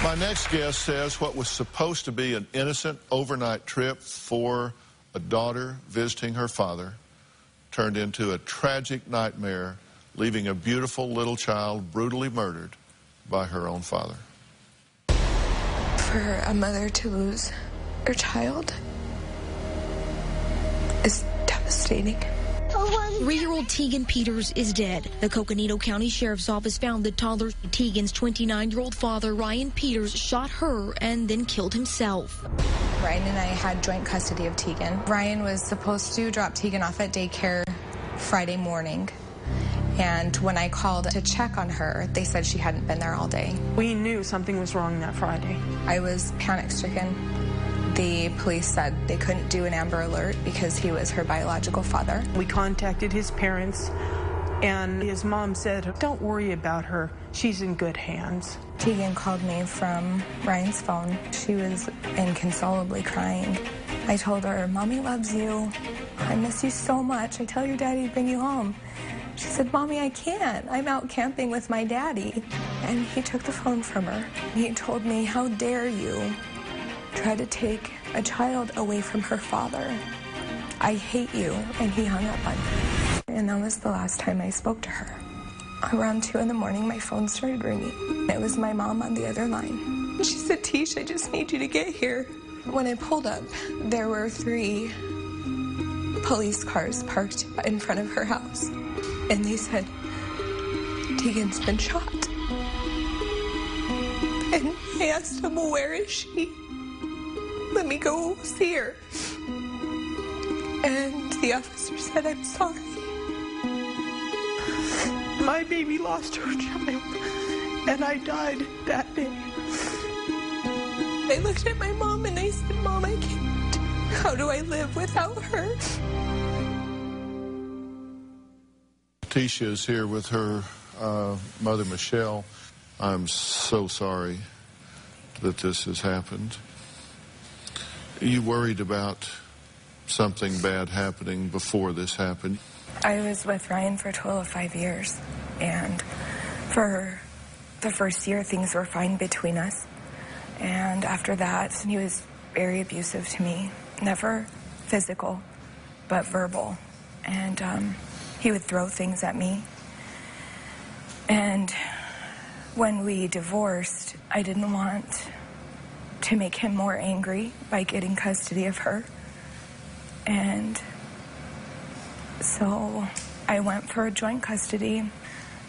My next guest says what was supposed to be an innocent overnight trip for a daughter visiting her father turned into a tragic nightmare, leaving a beautiful little child brutally murdered by her own father. For a mother to lose her child is devastating. 3-year-old Teigan Peters is dead. The Coconino County Sheriff's Office found that toddler Teigan's 29-year-old father, Ryan Peters, shot her and then killed himself. Ryan and I had joint custody of Teigan. Ryan was supposed to drop Teigan off at daycare Friday morning. And when I called to check on her, they said she hadn't been there all day. We knew something was wrong that Friday. I was panic-stricken. The police said they couldn't do an Amber Alert because he was her biological father. We contacted his parents, and his mom said, "Don't worry about her. She's in good hands." Teigan called me from Ryan's phone. She was inconsolably crying. I told her, "Mommy loves you. I miss you so much. I tell your daddy to bring you home." She said, "Mommy, I can't. I'm out camping with my daddy." And he took the phone from her. He told me, "How dare you try to take a child away from her father. I hate you." And he hung up on her. And that was the last time I spoke to her. Around 2 in the morning, my phone started ringing. It was my mom on the other line. She said, "Tish, I just need you to get here." When I pulled up, there were 3 police cars parked in front of her house. And they said, "Teigan's been shot." And I asked them, "Well, where is she? Let me go see her." And the officer said, "I'm sorry. My baby lost her child, and I died that day." I looked at my mom and I said, "Mom, I can't. How do I live without her?" Tisha is here with her mother, Michelle. I'm so sorry that this has happened. Are you worried about something bad happening before this happened? I was with Ryan for a total of 5 years, and for the first year, things were fine between us. And after that, he was very abusive to me. Never physical, but verbal. And he would throw things at me. And when we divorced, I didn't want to make him more angry by getting custody of her. And so I went for a joint custody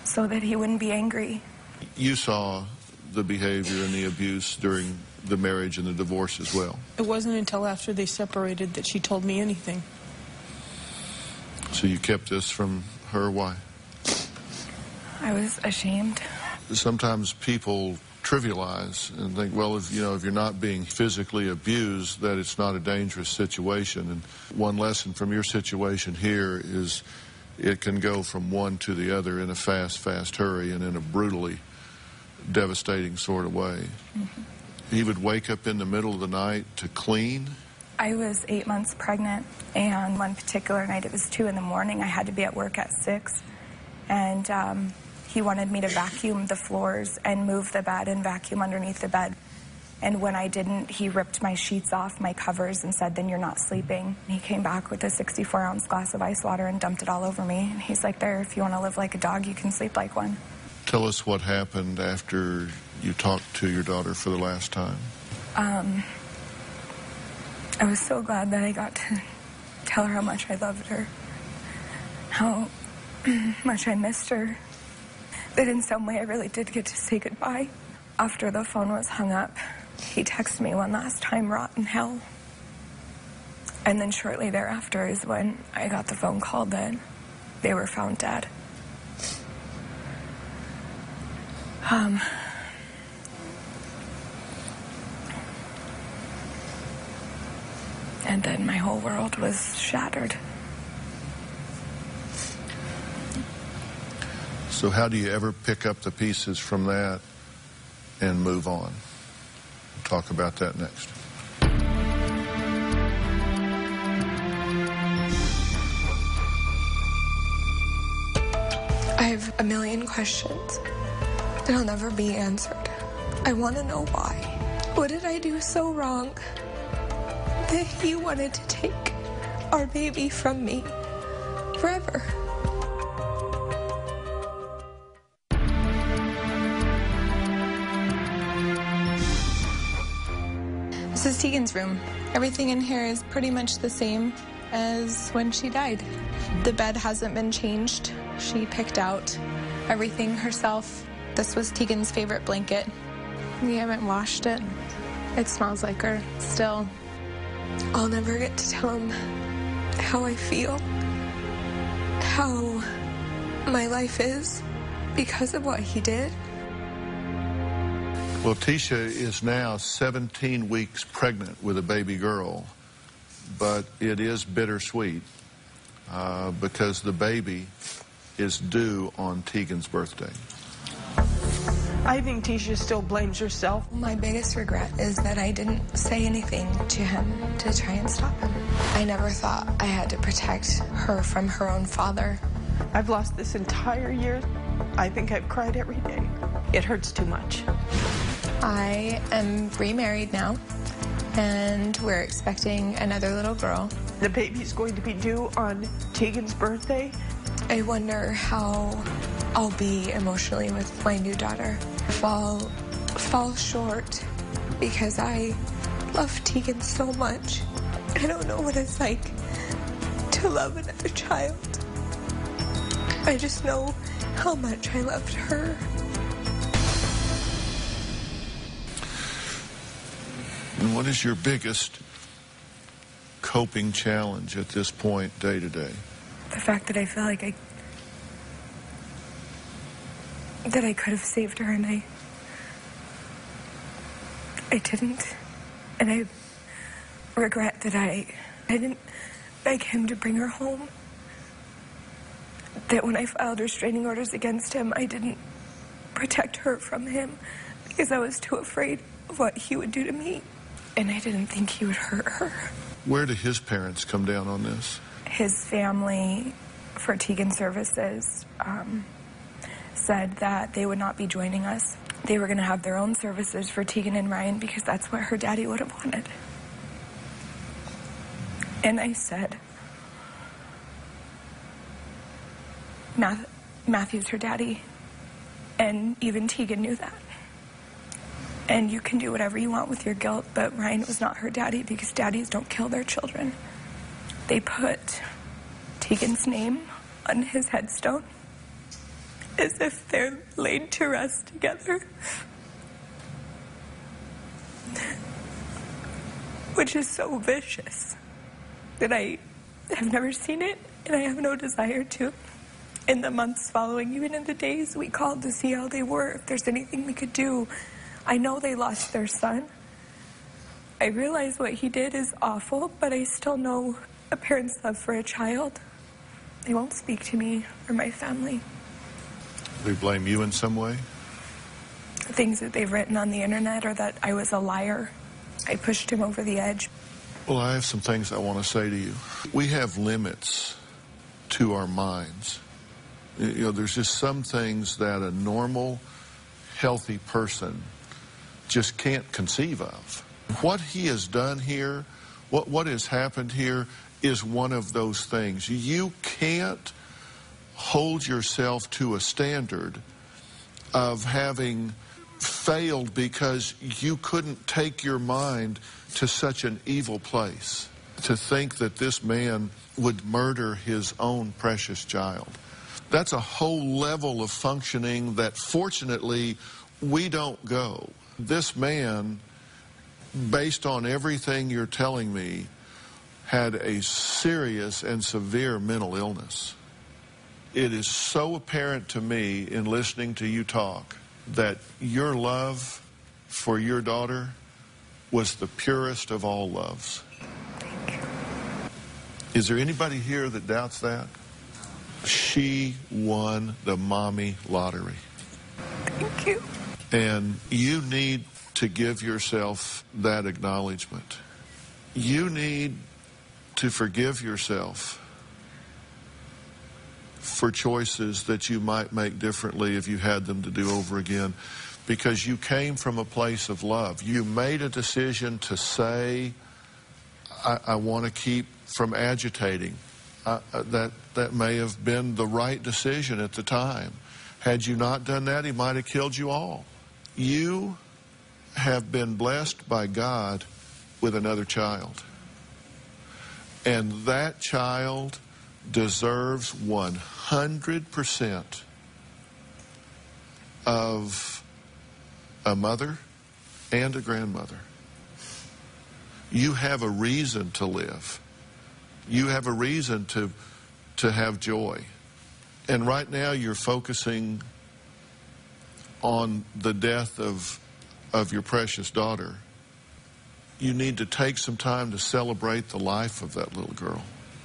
so that he wouldn't be angry. You saw the behavior and the abuse during the marriage and the divorce as well. It wasn't until after they separated that she told me anything. So you kept this from her? Why? I was ashamed. Sometimes people trivialize and think, well, if you're not being physically abused, that it's not a dangerous situation. And one lesson from your situation here is it can go from one to the other in a fast hurry and in a brutally devastating sort of way. Mm-hmm. He would wake up in the middle of the night to clean. I was 8 months pregnant, and one particular night, it was 2 in the morning, I had to be at work at 6, and he wanted me to vacuum the floors and move the bed and vacuum underneath the bed. And when I didn't, he ripped my sheets off, my covers, and said, "Then you're not sleeping." He came back with a 64-ounce glass of ice water and dumped it all over me. And he's like, "There, if you want to live like a dog, you can sleep like one." Tell us what happened after you talked to your daughter for the last time. I was so glad that I got to tell her how much I loved her, how much I missed her, that in some way I really did get to say goodbye. After the phone was hung up, he texted me one last time, "Rotten hell." And then shortly thereafter is when I got the phone call that they were found dead. And then my whole world was shattered. So how do you ever pick up the pieces from that and move on? We'll talk about that next. I have a million questions that'll never be answered. I want to know why. What did I do so wrong that he wanted to take our baby from me forever? This is Teigan's room. Everything in here is pretty much the same as when she died. The bed hasn't been changed. She picked out everything herself. This was Teigan's favorite blanket. We haven't washed it. It smells like her still. I'll never get to tell him how I feel, how my life is because of what he did. Well, Tisha is now 17 weeks pregnant with a baby girl, but it is bittersweet because the baby is due on Teigan's birthday. I think Tisha still blames herself. My biggest regret is that I didn't say anything to him to try and stop him. I never thought I had to protect her from her own father. I've lost this entire year. I think I've cried every day. It hurts too much. I am remarried now, and we're expecting another little girl. The baby's going to be due on Teigan's birthday. I wonder how I'll be emotionally with my new daughter. If I'll fall short because I love Teigan so much. I don't know what it's like to love another child. I just know how much I loved her. And what is your biggest coping challenge at this point, day to day? The fact that I feel like I could have saved her and I didn't. And I regret that I didn't beg him to bring her home. That when I filed restraining orders against him, I didn't protect her from him because I was too afraid of what he would do to me. And I didn't think he would hurt her. Where do his parents come down on this? His family, for Teigan services, said that they would not be joining us. They were going to have their own services for Teigan and Ryan because that's what her daddy would have wanted. And I said, Matthew's her daddy, and even Teigan knew that. And you can do whatever you want with your guilt, but Ryan was not her daddy because daddies don't kill their children. They put Teigan's name on his headstone as if they're laid to rest together. Which is so vicious that I have never seen it, and I have no desire to. In the months following, even in the days, we called to see how they were, if there's anything we could do. I know they lost their son. I realize what he did is awful, but I still know a parent's love for a child. They won't speak to me or my family. They blame you in some way? Things that they've written on the internet or that I was a liar. I pushed him over the edge. Well, I have some things I want to say to you. We have limits to our minds. You know, there's just some things that a normal, healthy person just can't conceive of. What he has done here, what has happened here is one of those things. You can't hold yourself to a standard of having failed because you couldn't take your mind to such an evil place. To think that this man would murder his own precious child. That's a whole level of functioning that fortunately we don't go. This man, based on everything you're telling me, had a serious and severe mental illness. It is so apparent to me in listening to you talk that your love for your daughter was the purest of all loves. Thank you. Is there anybody here that doubts that? She won the mommy lottery. Thank you. And you need to give yourself that acknowledgement. You need to forgive yourself for choices that you might make differently if you had them to do over again. because you came from a place of love. You made a decision to say, I want to keep from agitating. That may have been the right decision at the time. Had you not done that, he might have killed you all. You have been blessed by God with another child. And that child deserves 100% of a mother and a grandmother. You have a reason to live. You have a reason to have joy. And right now you're focusing on the death of your precious daughter. You need to take some time to celebrate the life of that little girl.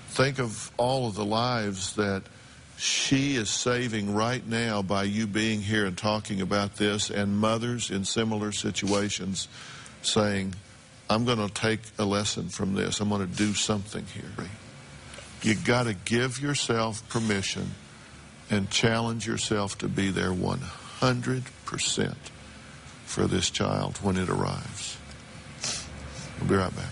Think of all of the lives that she is saving right now by you being here and talking about this, and mothers in similar situations saying, I'm going to take a lesson from this. I'm going to do something here. You got to give yourself permission and challenge yourself to be there 100% for this child when it arrives. We'll be right back.